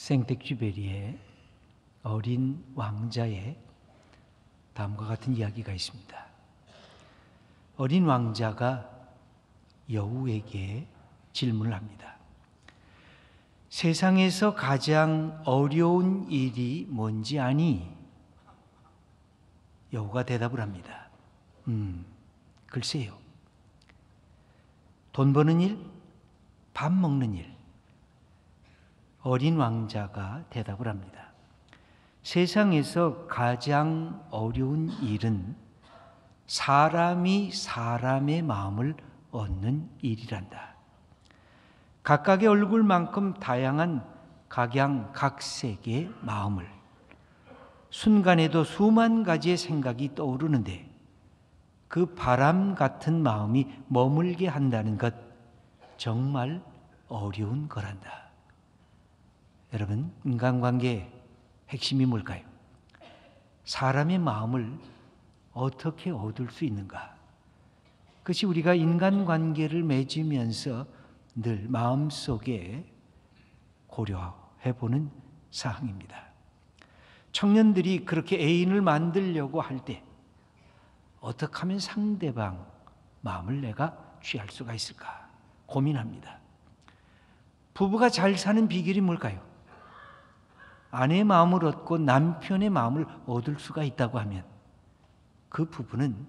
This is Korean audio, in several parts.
생텍쥐베리의 어린 왕자의 다음과 같은 이야기가 있습니다. 어린 왕자가 여우에게 질문을 합니다. 세상에서 가장 어려운 일이 뭔지 아니? 여우가 대답을 합니다. 글쎄요. 돈 버는 일, 밥 먹는 일. 어린 왕자가 대답을 합니다. 세상에서 가장 어려운 일은 사람이 사람의 마음을 얻는 일이란다. 각각의 얼굴만큼 다양한 각양각색의 마음을, 순간에도 수만 가지의 생각이 떠오르는데 그 바람 같은 마음이 머물게 한다는 것, 정말 어려운 거란다. 여러분, 인간관계의 핵심이 뭘까요? 사람의 마음을 어떻게 얻을 수 있는가? 그것이 우리가 인간관계를 맺으면서 늘 마음속에 고려해보는 사항입니다. 청년들이 그렇게 애인을 만들려고 할 때 어떻게 하면 상대방 마음을 내가 취할 수가 있을까 고민합니다. 부부가 잘 사는 비결이 뭘까요? 아내의 마음을 얻고 남편의 마음을 얻을 수가 있다고 하면 그 부부는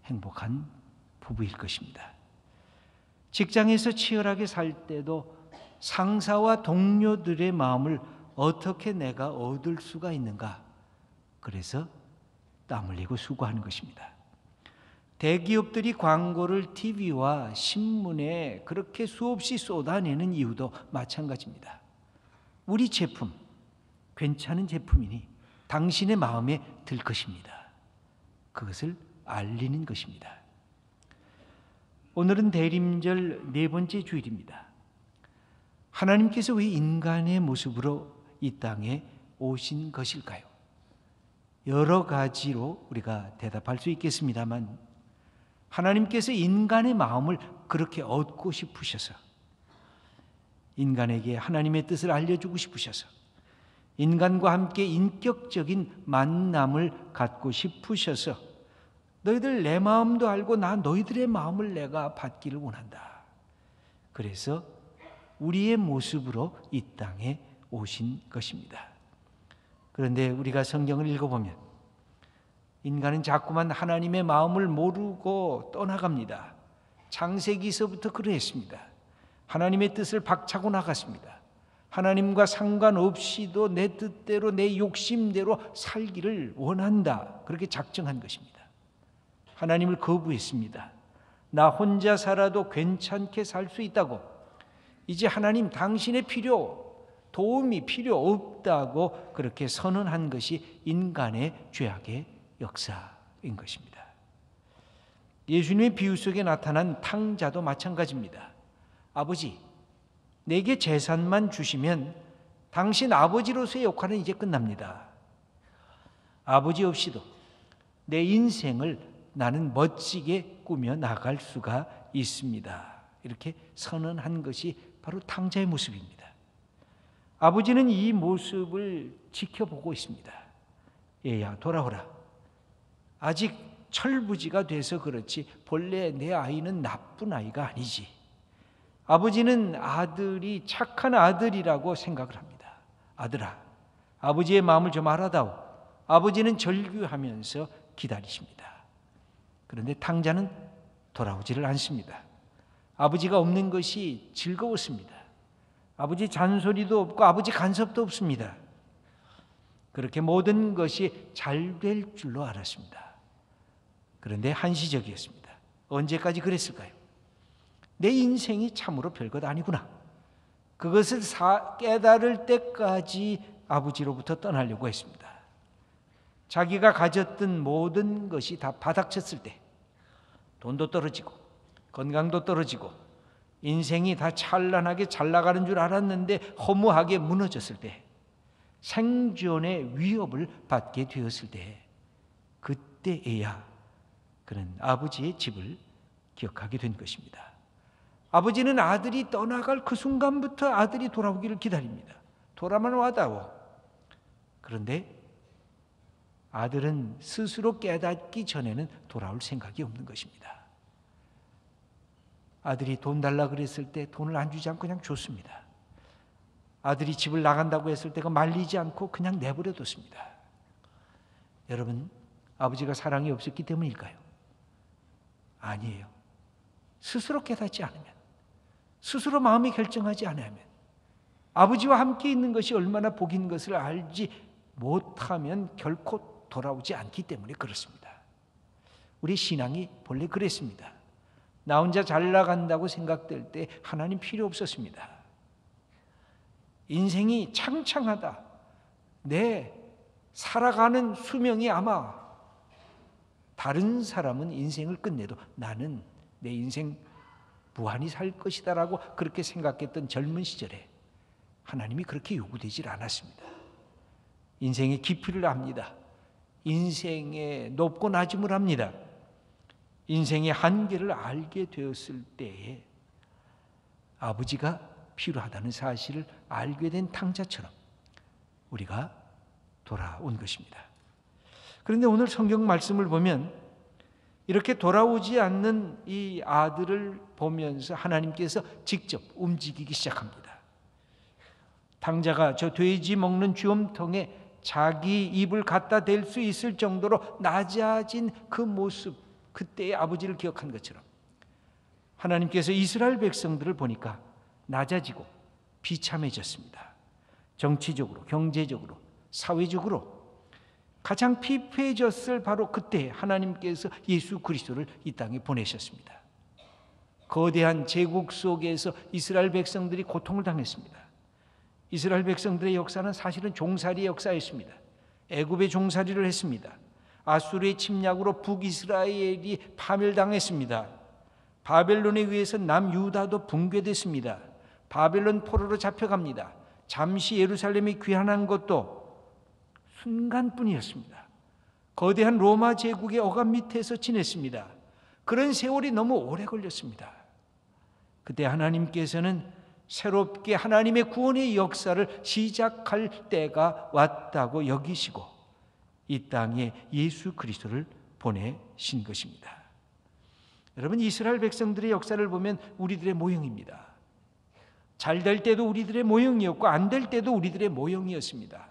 행복한 부부일 것입니다. 직장에서 치열하게 살 때도 상사와 동료들의 마음을 어떻게 내가 얻을 수가 있는가? 그래서 땀 흘리고 수고하는 것입니다. 대기업들이 광고를 TV와 신문에 그렇게 수없이 쏟아내는 이유도 마찬가지입니다. 우리 제품, 괜찮은 제품이니 당신의 마음에 들 것입니다. 그것을 알리는 것입니다. 오늘은 대림절 네 번째 주일입니다. 하나님께서 왜 인간의 모습으로 이 땅에 오신 것일까요? 여러 가지로 우리가 대답할 수 있겠습니다만 하나님께서 인간의 마음을 그렇게 얻고 싶으셔서, 인간에게 하나님의 뜻을 알려주고 싶으셔서, 인간과 함께 인격적인 만남을 갖고 싶으셔서 너희들 내 마음도 알고 나 너희들의 마음을 내가 받기를 원한다. 그래서 우리의 모습으로 이 땅에 오신 것입니다. 그런데 우리가 성경을 읽어보면 인간은 자꾸만 하나님의 마음을 모르고 떠나갑니다. 창세기서부터 그러했습니다. 하나님의 뜻을 박차고 나갔습니다. 하나님과 상관없이도 내 뜻대로 내 욕심대로 살기를 원한다. 그렇게 작정한 것입니다. 하나님을 거부했습니다. 나 혼자 살아도 괜찮게 살 수 있다고, 이제 하나님 당신의 도움이 필요 없다고 그렇게 선언한 것이 인간의 죄악의 역사인 것입니다. 예수님의 비유 속에 나타난 탕자도 마찬가지입니다. 아버지, 내게 재산만 주시면 당신 아버지로서의 역할은 이제 끝납니다. 아버지 없이도 내 인생을 나는 멋지게 꾸며 나갈 수가 있습니다. 이렇게 선언한 것이 바로 탕자의 모습입니다. 아버지는 이 모습을 지켜보고 있습니다. 얘야, 돌아오라. 아직 철부지가 돼서 그렇지 본래 내 아이는 나쁜 아이가 아니지. 아버지는 아들이 착한 아들이라고 생각을 합니다. 아들아, 아버지의 마음을 좀 알아다오. 아버지는 절규하면서 기다리십니다. 그런데 탕자는 돌아오지를 않습니다. 아버지가 없는 것이 즐거웠습니다. 아버지 잔소리도 없고 아버지 간섭도 없습니다. 그렇게 모든 것이 잘 될 줄로 알았습니다. 그런데 한시적이었습니다. 언제까지 그랬을까요? 내 인생이 참으로 별것 아니구나. 그것을 깨달을 때까지 아버지로부터 떠나려고 했습니다. 자기가 가졌던 모든 것이 다 바닥쳤을 때, 돈도 떨어지고 건강도 떨어지고 인생이 다 찬란하게 잘 나가는 줄 알았는데 허무하게 무너졌을 때, 생존의 위협을 받게 되었을 때, 그때에야 그는 아버지의 집을 기억하게 된 것입니다. 아버지는 아들이 떠나갈 그 순간부터 아들이 돌아오기를 기다립니다. 돌아만 와다오. 그런데 아들은 스스로 깨닫기 전에는 돌아올 생각이 없는 것입니다. 아들이 돈 달라 그랬을 때 돈을 안 주지 않고 그냥 줬습니다. 아들이 집을 나간다고 했을 때 말리지 않고 그냥 내버려뒀습니다. 여러분, 아버지가 사랑이 없었기 때문일까요? 아니에요. 스스로 깨닫지 않으면, 스스로 마음이 결정하지 않으면, 아버지와 함께 있는 것이 얼마나 복인 것을 알지 못하면 결코 돌아오지 않기 때문에 그렇습니다. 우리 신앙이 본래 그랬습니다. 나 혼자 잘 나간다고 생각될 때 하나님 필요 없었습니다. 인생이 창창하다. 내 살아가는 수명이 아마 다른 사람은 인생을 끝내도 나는 내 인생 무한히 살 것이다라고 그렇게 생각했던 젊은 시절에 하나님이 그렇게 요구되질 않았습니다. 인생의 깊이를 압니다. 인생의 높고 낮음을 압니다. 인생의 한계를 알게 되었을 때에 아버지가 필요하다는 사실을 알게 된 탕자처럼 우리가 돌아온 것입니다. 그런데 오늘 성경 말씀을 보면 이렇게 돌아오지 않는 이 아들을 보면서 하나님께서 직접 움직이기 시작합니다. 탕자가 저 돼지 먹는 쥐엄통에 자기 입을 갖다 댈 수 있을 정도로 낮아진 그 모습, 그때의 아버지를 기억한 것처럼 하나님께서 이스라엘 백성들을 보니까 낮아지고 비참해졌습니다. 정치적으로, 경제적으로, 사회적으로 가장 피폐해졌을 바로 그때 하나님께서 예수 그리스도를 이 땅에 보내셨습니다. 거대한 제국 속에서 이스라엘 백성들이 고통을 당했습니다. 이스라엘 백성들의 역사는 사실은 종살이의 역사였습니다. 애굽에 종살이를 했습니다. 아수르의 침략으로 북이스라엘이 파멸당했습니다. 바벨론에 의해서 남유다도 붕괴됐습니다. 바벨론 포로로 잡혀갑니다. 잠시 예루살렘에 귀환한 것도 순간뿐이었습니다. 거대한 로마 제국의 억압 밑에서 지냈습니다. 그런 세월이 너무 오래 걸렸습니다. 그때 하나님께서는 새롭게 하나님의 구원의 역사를 시작할 때가 왔다고 여기시고 이 땅에 예수 그리스도를 보내신 것입니다. 여러분, 이스라엘 백성들의 역사를 보면 우리들의 모형입니다. 잘 될 때도 우리들의 모형이었고 안 될 때도 우리들의 모형이었습니다.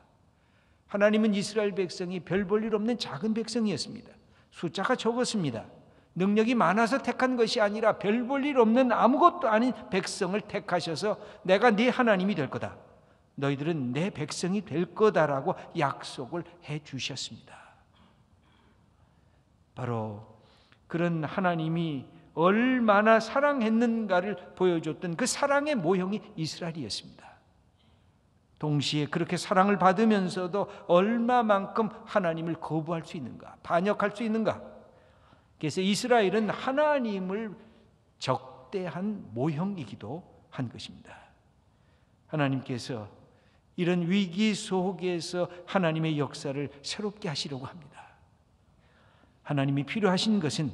하나님은 이스라엘 백성이 별 볼 일 없는 작은 백성이었습니다. 숫자가 적었습니다. 능력이 많아서 택한 것이 아니라 별 볼 일 없는 아무것도 아닌 백성을 택하셔서 내가 네 하나님이 될 거다. 너희들은 내 백성이 될 거다라고 약속을 해 주셨습니다. 바로 그런 하나님이 얼마나 사랑했는가를 보여줬던 그 사랑의 모형이 이스라엘이었습니다. 동시에 그렇게 사랑을 받으면서도 얼마만큼 하나님을 거부할 수 있는가, 반역할 수 있는가. 그래서 이스라엘은 하나님을 적대한 모형이기도 한 것입니다. 하나님께서 이런 위기 속에서 하나님의 역사를 새롭게 하시려고 합니다. 하나님이 필요하신 것은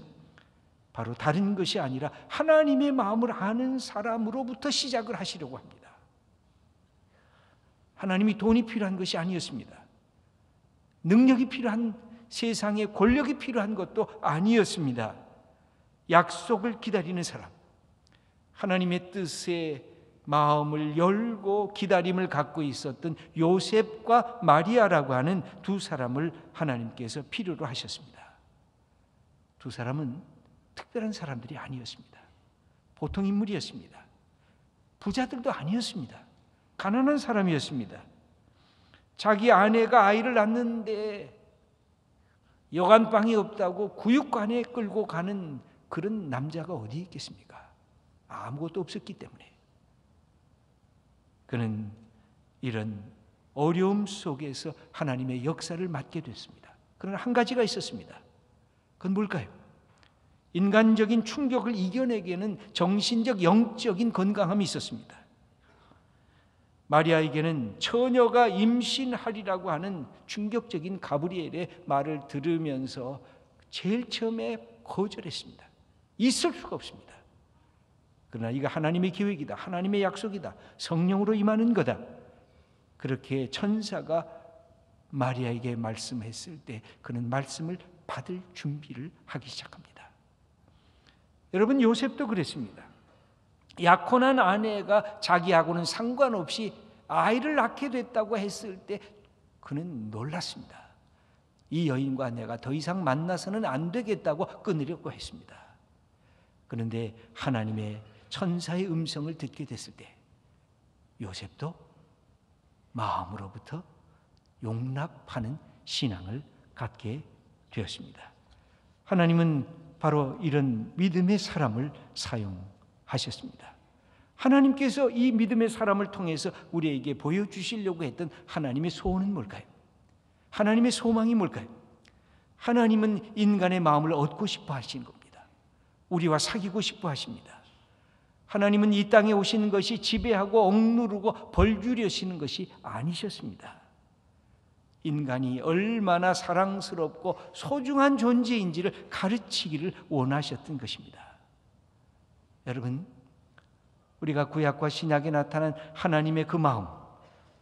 바로 다른 것이 아니라 하나님의 마음을 아는 사람으로부터 시작을 하시려고 합니다. 하나님이 돈이 필요한 것이 아니었습니다. 능력이 필요한, 세상에 권력이 필요한 것도 아니었습니다. 약속을 기다리는 사람, 하나님의 뜻에 마음을 열고 기다림을 갖고 있었던 요셉과 마리아라고 하는 두 사람을 하나님께서 필요로 하셨습니다. 두 사람은 특별한 사람들이 아니었습니다. 보통 인물이었습니다. 부자들도 아니었습니다. 가난한 사람이었습니다. 자기 아내가 아이를 낳는데 여간방이 없다고 구육관에 끌고 가는 그런 남자가 어디 있겠습니까? 아무것도 없었기 때문에. 그는 이런 어려움 속에서 하나님의 역사를 맡게 됐습니다. 그러나 한 가지가 있었습니다. 그건 뭘까요? 인간적인 충격을 이겨내기에는 정신적, 영적인 건강함이 있었습니다. 마리아에게는 처녀가 임신하리라고 하는 충격적인 가브리엘의 말을 들으면서 제일 처음에 거절했습니다. 있을 수가 없습니다. 그러나 이거 하나님의 계획이다, 하나님의 약속이다, 성령으로 임하는 거다. 그렇게 천사가 마리아에게 말씀했을 때 그는 말씀을 받을 준비를 하기 시작합니다. 여러분, 요셉도 그랬습니다. 약혼한 아내가 자기하고는 상관없이 아이를 낳게 됐다고 했을 때 그는 놀랐습니다. 이 여인과 내가 더 이상 만나서는 안 되겠다고 끊으려고 했습니다. 그런데 하나님의 천사의 음성을 듣게 됐을 때 요셉도 마음으로부터 용납하는 신앙을 갖게 되었습니다. 하나님은 바로 이런 믿음의 사람을 사용하셨습니다. 하나님께서 이 믿음의 사람을 통해서 우리에게 보여주시려고 했던 하나님의 소원은 뭘까요? 하나님의 소망이 뭘까요? 하나님은 인간의 마음을 얻고 싶어 하시는 겁니다. 우리와 사귀고 싶어 하십니다. 하나님은 이 땅에 오시는 것이 지배하고 억누르고 벌주려시는 것이 아니셨습니다. 인간이 얼마나 사랑스럽고 소중한 존재인지를 가르치기를 원하셨던 것입니다. 여러분, 우리가 구약과 신약에 나타난 하나님의 그 마음,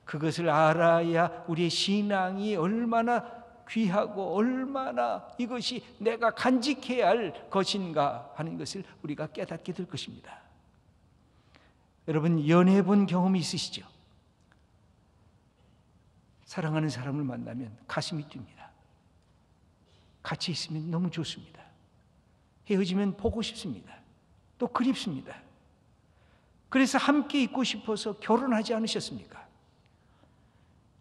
그것을 알아야 우리의 신앙이 얼마나 귀하고 얼마나 이것이 내가 간직해야 할 것인가 하는 것을 우리가 깨닫게 될 것입니다. 여러분, 연애해 본 경험이 있으시죠? 사랑하는 사람을 만나면 가슴이 뜁니다. 같이 있으면 너무 좋습니다. 헤어지면 보고 싶습니다. 또 그립습니다. 그래서 함께 있고 싶어서 결혼하지 않으셨습니까?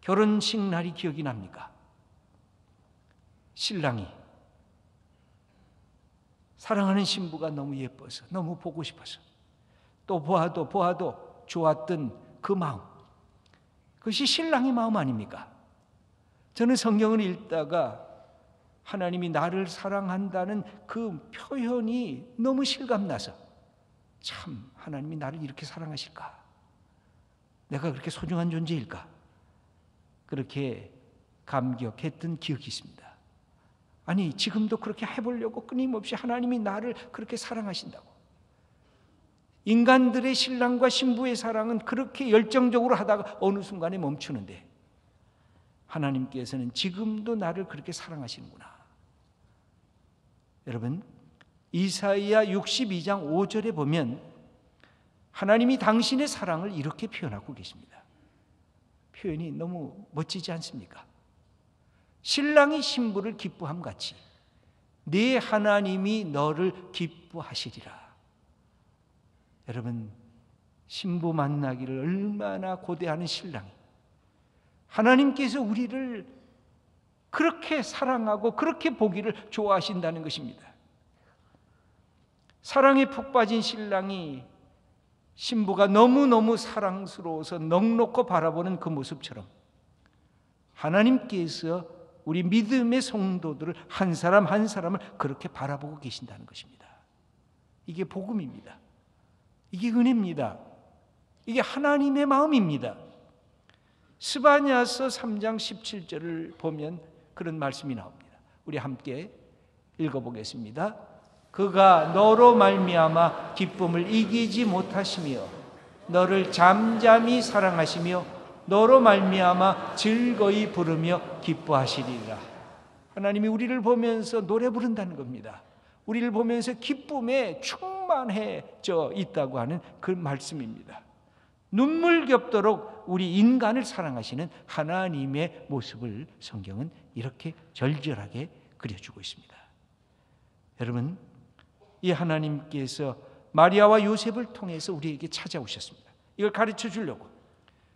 결혼식 날이 기억이 납니까? 신랑이 사랑하는 신부가 너무 예뻐서 너무 보고 싶어서 또 보아도 좋았던 그 마음, 그것이 신랑의 마음 아닙니까? 저는 성경을 읽다가 하나님이 나를 사랑한다는 그 표현이 너무 실감나서 참 하나님이 나를 이렇게 사랑하실까? 내가 그렇게 소중한 존재일까? 그렇게 감격했던 기억이 있습니다. 아니, 지금도 그렇게 해보려고 끊임없이 하나님이 나를 그렇게 사랑하신다고. 인간들의 신랑과 신부의 사랑은 그렇게 열정적으로 하다가 어느 순간에 멈추는데 하나님께서는 지금도 나를 그렇게 사랑하시는구나. 여러분, 이사야 62장 5절에 보면 하나님이 당신의 사랑을 이렇게 표현하고 계십니다. 표현이 너무 멋지지 않습니까? 신랑이 신부를 기뻐함 같이 네 하나님이 너를 기뻐하시리라. 여러분, 신부 만나기를 얼마나 고대하는 신랑이 하나님께서 우리를 그렇게 사랑하고 그렇게 보기를 좋아하신다는 것입니다. 사랑에 푹 빠진 신랑이 신부가 너무너무 사랑스러워서 넋놓고 바라보는 그 모습처럼 하나님께서 우리 믿음의 성도들을 한 사람 한 사람을 그렇게 바라보고 계신다는 것입니다. 이게 복음입니다. 이게 은혜입니다. 이게 하나님의 마음입니다. 스바냐서 3장 17절을 보면 그런 말씀이 나옵니다. 우리 함께 읽어보겠습니다. 그가 너로 말미암아 기쁨을 이기지 못하시며 너를 잠잠히 사랑하시며 너로 말미암아 즐거이 부르며 기뻐하시리라. 하나님이 우리를 보면서 노래 부른다는 겁니다. 우리를 보면서 기쁨에 충만해져 있다고 하는 그 말씀입니다. 눈물겹도록 우리 인간을 사랑하시는 하나님의 모습을 성경은 이렇게 절절하게 그려주고 있습니다. 여러분, 이 하나님께서 마리아와 요셉을 통해서 우리에게 찾아오셨습니다. 이걸 가르쳐 주려고.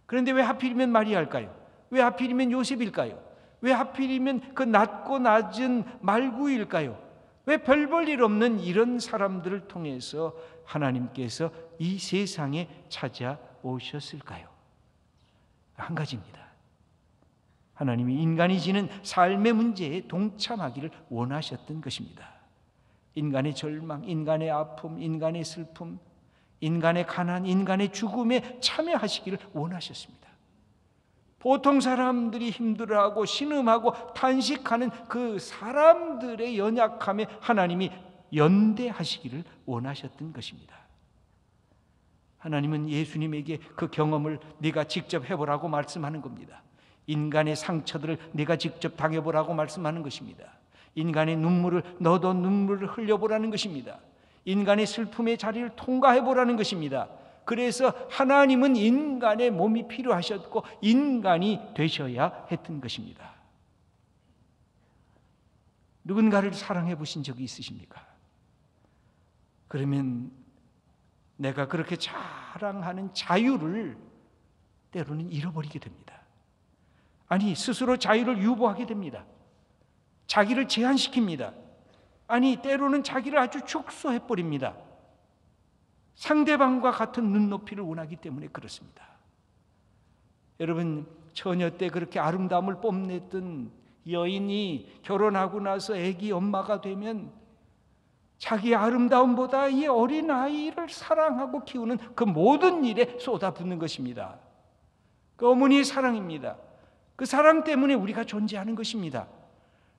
그런데 왜 하필이면 마리아일까요? 왜 하필이면 요셉일까요? 왜 하필이면 그 낮고 낮은 말구일까요? 왜 별 볼 일 없는 이런 사람들을 통해서 하나님께서 이 세상에 찾아오셨을까요? 한 가지입니다. 하나님이 인간이 지는 삶의 문제에 동참하기를 원하셨던 것입니다. 인간의 절망, 인간의 아픔, 인간의 슬픔, 인간의 가난, 인간의 죽음에 참여하시기를 원하셨습니다. 보통 사람들이 힘들어하고 신음하고 탄식하는 그 사람들의 연약함에 하나님이 연대하시기를 원하셨던 것입니다. 하나님은 예수님에게 그 경험을 네가 직접 해보라고 말씀하는 겁니다. 인간의 상처들을 네가 직접 당해보라고 말씀하는 것입니다. 인간의 눈물을 너도 눈물을 흘려보라는 것입니다. 인간의 슬픔의 자리를 통과해보라는 것입니다. 그래서 하나님은 인간의 몸이 필요하셨고 인간이 되셔야 했던 것입니다. 누군가를 사랑해 보신 적이 있으십니까? 그러면 내가 그렇게 자랑하는 자유를 때로는 잃어버리게 됩니다. 아니, 스스로 자유를 유보하게 됩니다. 자기를 제한시킵니다. 아니, 때로는 자기를 아주 축소해버립니다. 상대방과 같은 눈높이를 원하기 때문에 그렇습니다. 여러분, 처녀 때 그렇게 아름다움을 뽐냈던 여인이 결혼하고 나서 아기 엄마가 되면 자기의 아름다움보다 이 어린아이를 사랑하고 키우는 그 모든 일에 쏟아붓는 것입니다. 그 어머니의 사랑입니다. 그 사랑 때문에 우리가 존재하는 것입니다.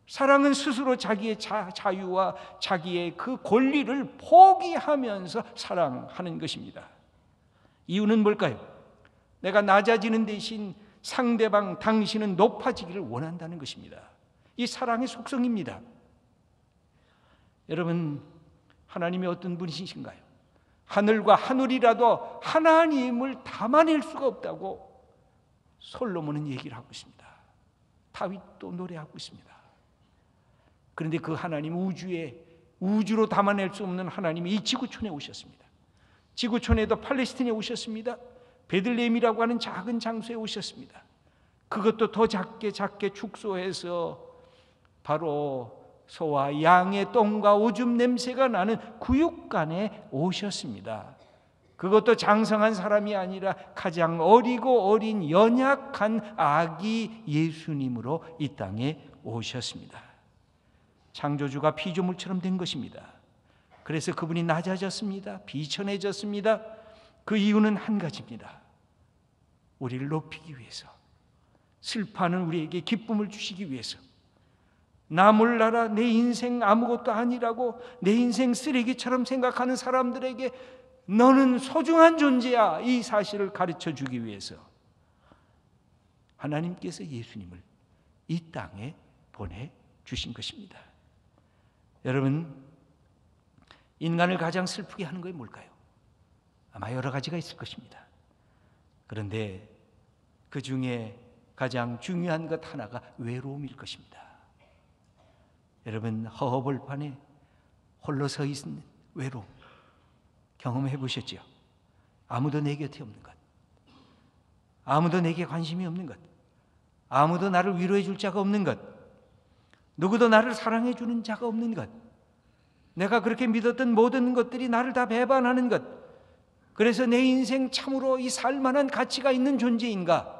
사랑은 스스로 자기의 자유와 자기의 그 권리를 포기하면서 사랑하는 것입니다. 이유는 뭘까요? 내가 낮아지는 대신 상대방, 당신은 높아지기를 원한다는 것입니다. 이 사랑의 속성입니다. 여러분, 하나님이 어떤 분이신가요? 하늘과 하늘이라도 하나님을 담아낼 수가 없다고 솔로몬은 얘기를 하고 있습니다. 다윗도 노래하고 있습니다. 그런데 그 하나님, 우주로 담아낼 수 없는 하나님이 이 지구촌에 오셨습니다. 지구촌에도 팔레스틴에 오셨습니다. 베들레헴이라고 하는 작은 장소에 오셨습니다. 그것도 더 작게 축소해서 바로 소와 양의 똥과 오줌 냄새가 나는 구육간에 오셨습니다. 그것도 장성한 사람이 아니라 가장 어리고 어린 연약한 아기 예수님으로 이 땅에 오셨습니다. 창조주가 피조물처럼 된 것입니다. 그래서 그분이 낮아졌습니다. 비천해졌습니다. 그 이유는 한 가지입니다. 우리를 높이기 위해서, 슬퍼하는 우리에게 기쁨을 주시기 위해서, 나 몰라라, 내 인생 아무것도 아니라고 내 인생 쓰레기처럼 생각하는 사람들에게 너는 소중한 존재야, 이 사실을 가르쳐 주기 위해서 하나님께서 예수님을 이 땅에 보내주신 것입니다. 여러분, 인간을 가장 슬프게 하는 것이 뭘까요? 아마 여러 가지가 있을 것입니다. 그런데 그 중에 가장 중요한 것 하나가 외로움일 것입니다. 여러분, 허허벌판에 홀로 서 있는 외로움 경험해 보셨죠? 아무도 내 곁에 없는 것, 아무도 내게 관심이 없는 것, 아무도 나를 위로해 줄 자가 없는 것, 누구도 나를 사랑해 주는 자가 없는 것, 내가 그렇게 믿었던 모든 것들이 나를 다 배반하는 것, 그래서 내 인생 참으로 이 살만한 가치가 있는 존재인가?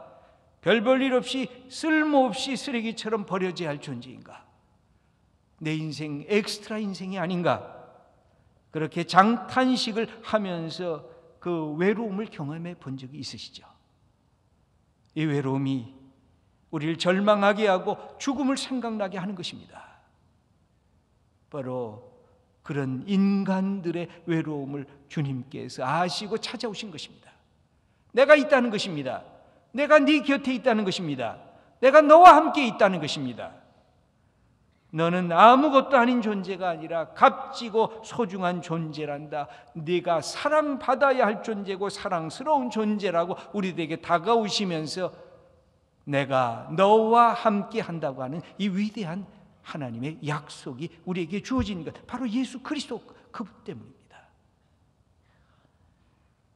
별 볼 일 없이 쓸모없이 쓰레기처럼 버려져야 할 존재인가? 내 인생 엑스트라 인생이 아닌가? 그렇게 장탄식을 하면서 그 외로움을 경험해 본 적이 있으시죠? 이 외로움이 우리를 절망하게 하고 죽음을 생각나게 하는 것입니다. 바로 그런 인간들의 외로움을 주님께서 아시고 찾아오신 것입니다. 내가 있다는 것입니다. 내가 네 곁에 있다는 것입니다. 내가 너와 함께 있다는 것입니다. 너는 아무것도 아닌 존재가 아니라 값지고 소중한 존재란다. 네가 사랑받아야 할 존재고 사랑스러운 존재라고 우리들에게 다가오시면서 내가 너와 함께 한다고 하는 이 위대한 하나님의 약속이 우리에게 주어진 것, 바로 예수 그리스도 그분 때문입니다.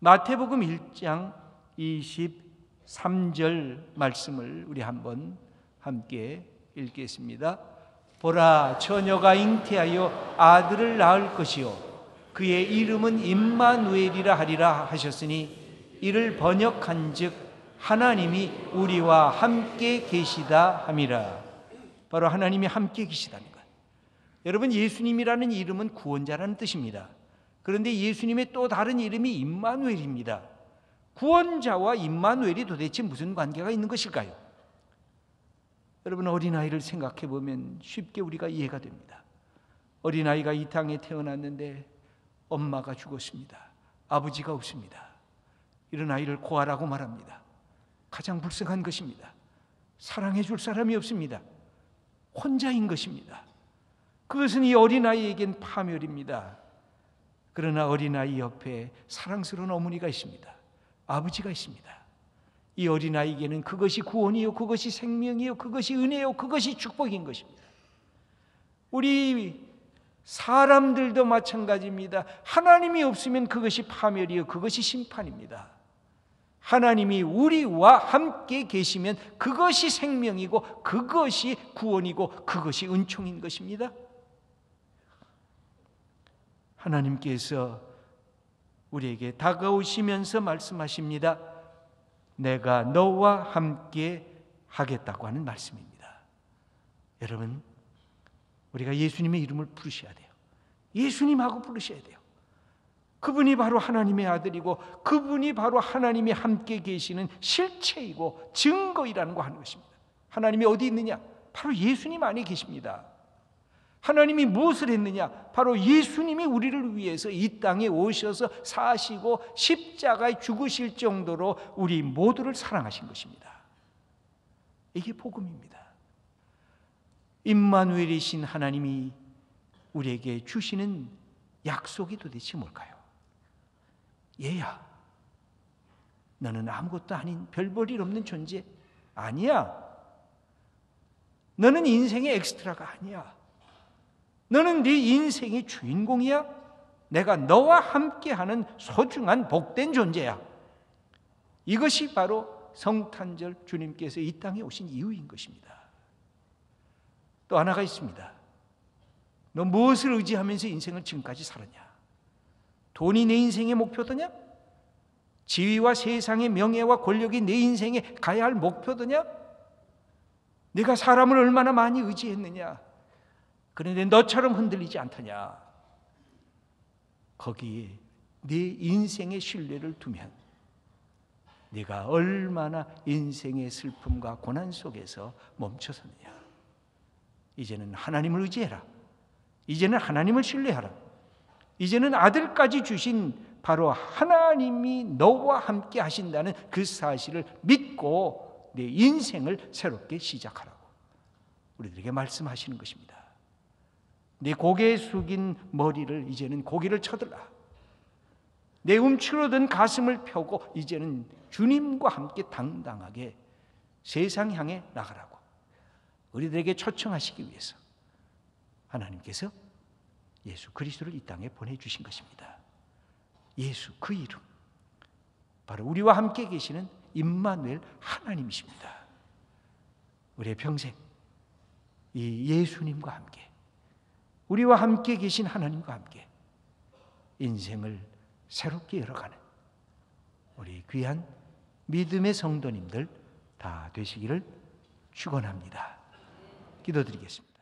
마태복음 1장 23절 말씀을 우리 한번 함께 읽겠습니다. 보라, 처녀가 잉태하여 아들을 낳을 것이요 그의 이름은 임마누엘이라 하리라 하셨으니 이를 번역한즉 하나님이 우리와 함께 계시다 함이라. 바로 하나님이 함께 계시다는 것. 여러분, 예수님이라는 이름은 구원자라는 뜻입니다. 그런데 예수님의 또 다른 이름이 임마누엘입니다. 구원자와 임마누엘이 도대체 무슨 관계가 있는 것일까요? 여러분, 어린아이를 생각해 보면 쉽게 우리가 이해가 됩니다. 어린아이가 이 땅에 태어났는데 엄마가 죽었습니다. 아버지가 없습니다. 이런 아이를 고아라고 말합니다. 가장 불쌍한 것입니다. 사랑해 줄 사람이 없습니다. 혼자인 것입니다. 그것은 이 어린아이에겐 파멸입니다. 그러나 어린아이 옆에 사랑스러운 어머니가 있습니다. 아버지가 있습니다. 이 어린아이에게는 그것이 구원이요, 그것이 생명이요, 그것이 은혜요, 그것이 축복인 것입니다. 우리 사람들도 마찬가지입니다. 하나님이 없으면 그것이 파멸이요, 그것이 심판입니다. 하나님이 우리와 함께 계시면 그것이 생명이고 그것이 구원이고 그것이 은총인 것입니다. 하나님께서 우리에게 다가오시면서 말씀하십니다. 내가 너와 함께 하겠다고 하는 말씀입니다. 여러분, 우리가 예수님의 이름을 부르셔야 돼요. 예수님하고 부르셔야 돼요. 그분이 바로 하나님의 아들이고 그분이 바로 하나님이 함께 계시는 실체이고 증거이라는 거 하는 것입니다. 하나님이 어디 있느냐? 바로 예수님 안에 계십니다. 하나님이 무엇을 했느냐? 바로 예수님이 우리를 위해서 이 땅에 오셔서 사시고 십자가에 죽으실 정도로 우리 모두를 사랑하신 것입니다. 이게 복음입니다. 임마누엘이신 하나님이 우리에게 주시는 약속이 도대체 뭘까요? 얘야, 너는 아무것도 아닌 별 볼 일 없는 존재 아니야. 너는 인생의 엑스트라가 아니야. 너는 네 인생의 주인공이야. 내가 너와 함께하는 소중한 복된 존재야. 이것이 바로 성탄절 주님께서 이 땅에 오신 이유인 것입니다. 또 하나가 있습니다. 너 무엇을 의지하면서 인생을 지금까지 살았냐? 돈이 내 인생의 목표더냐? 지위와 세상의 명예와 권력이 내 인생에 가야 할 목표더냐? 네가 사람을 얼마나 많이 의지했느냐? 그런데 너처럼 흔들리지 않더냐? 거기에 네 인생의 신뢰를 두면 네가 얼마나 인생의 슬픔과 고난 속에서 멈춰섰느냐? 이제는 하나님을 의지해라. 이제는 하나님을 신뢰하라. 이제는 아들까지 주신 바로 하나님이 너와 함께 하신다는 그 사실을 믿고 내 인생을 새롭게 시작하라고 우리들에게 말씀하시는 것입니다. 내 고개 숙인 머리를 이제는 고개를 쳐들라. 내 움츠러든 가슴을 펴고 이제는 주님과 함께 당당하게 세상 향해 나가라고 우리들에게 초청하시기 위해서 하나님께서 예수 그리스도를 이 땅에 보내주신 것입니다. 예수 그 이름, 바로 우리와 함께 계시는 임마누엘 하나님이십니다. 우리의 평생 이 예수님과 함께, 우리와 함께 계신 하나님과 함께 인생을 새롭게 열어가는 우리 귀한 믿음의 성도님들 다 되시기를 축원합니다. 기도드리겠습니다.